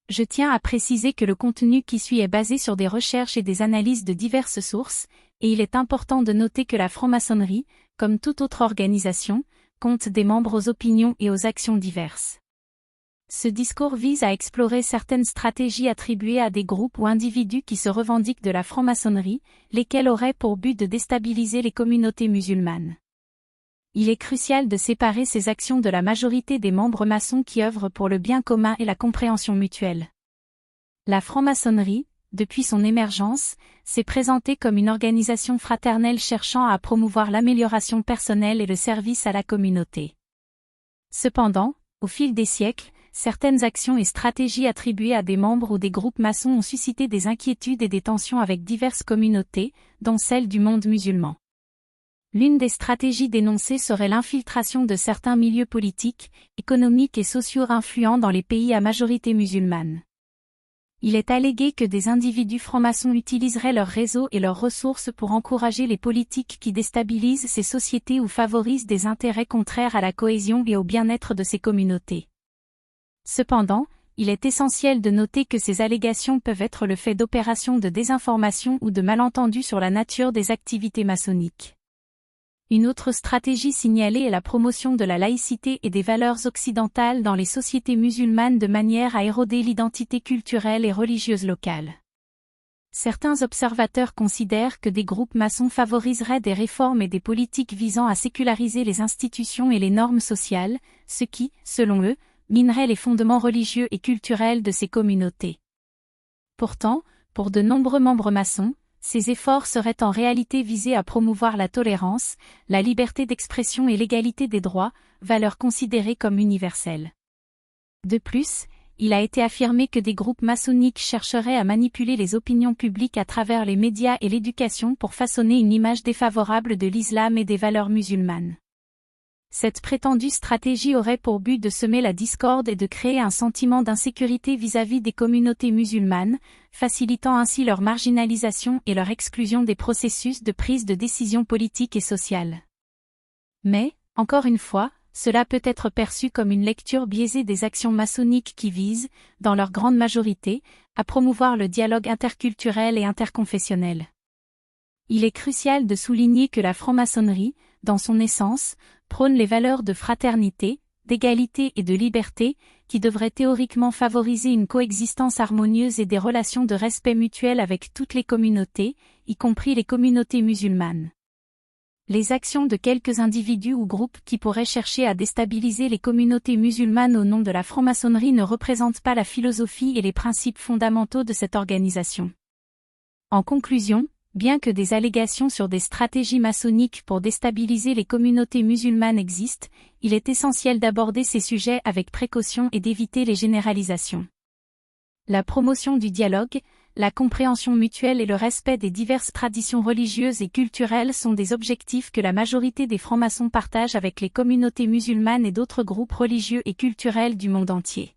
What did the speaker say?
Je tiens à préciser que le contenu qui suit est basé sur des recherches et des analyses de diverses sources, et il est important de noter que la franc-maçonnerie, comme toute autre organisation, compte des membres aux opinions et aux actions diverses. Ce discours vise à explorer certaines stratégies attribuées à des groupes ou individus qui se revendiquent de la franc-maçonnerie, lesquels auraient pour but de déstabiliser les communautés musulmanes. Il est crucial de séparer ces actions de la majorité des membres maçons qui œuvrent pour le bien commun et la compréhension mutuelle. La franc-maçonnerie, depuis son émergence, s'est présentée comme une organisation fraternelle cherchant à promouvoir l'amélioration personnelle et le service à la communauté. Cependant, au fil des siècles, certaines actions et stratégies attribuées à des membres ou des groupes maçons ont suscité des inquiétudes et des tensions avec diverses communautés, dont celle du monde musulman. L'une des stratégies dénoncées serait l'infiltration de certains milieux politiques, économiques et sociaux influents dans les pays à majorité musulmane. Il est allégué que des individus francs-maçons utiliseraient leurs réseaux et leurs ressources pour encourager les politiques qui déstabilisent ces sociétés ou favorisent des intérêts contraires à la cohésion et au bien-être de ces communautés. Cependant, il est essentiel de noter que ces allégations peuvent être le fait d'opérations de désinformation ou de malentendus sur la nature des activités maçonniques. Une autre stratégie signalée est la promotion de la laïcité et des valeurs occidentales dans les sociétés musulmanes de manière à éroder l'identité culturelle et religieuse locale. Certains observateurs considèrent que des groupes maçons favoriseraient des réformes et des politiques visant à séculariser les institutions et les normes sociales, ce qui, selon eux, minerait les fondements religieux et culturels de ces communautés. Pourtant, pour de nombreux membres maçons, ces efforts seraient en réalité visés à promouvoir la tolérance, la liberté d'expression et l'égalité des droits, valeurs considérées comme universelles. De plus, il a été affirmé que des groupes maçonniques chercheraient à manipuler les opinions publiques à travers les médias et l'éducation pour façonner une image défavorable de l'islam et des valeurs musulmanes. Cette prétendue stratégie aurait pour but de semer la discorde et de créer un sentiment d'insécurité vis-à-vis des communautés musulmanes, facilitant ainsi leur marginalisation et leur exclusion des processus de prise de décision politique et sociale. Mais, encore une fois, cela peut être perçu comme une lecture biaisée des actions maçonniques qui visent, dans leur grande majorité, à promouvoir le dialogue interculturel et interconfessionnel. Il est crucial de souligner que la franc-maçonnerie, dans son essence, prône les valeurs de fraternité, d'égalité et de liberté, qui devraient théoriquement favoriser une coexistence harmonieuse et des relations de respect mutuel avec toutes les communautés, y compris les communautés musulmanes. Les actions de quelques individus ou groupes qui pourraient chercher à déstabiliser les communautés musulmanes au nom de la franc-maçonnerie ne représentent pas la philosophie et les principes fondamentaux de cette organisation. En conclusion, bien que des allégations sur des stratégies maçonniques pour déstabiliser les communautés musulmanes existent, il est essentiel d'aborder ces sujets avec précaution et d'éviter les généralisations. La promotion du dialogue, la compréhension mutuelle et le respect des diverses traditions religieuses et culturelles sont des objectifs que la majorité des francs-maçons partagent avec les communautés musulmanes et d'autres groupes religieux et culturels du monde entier.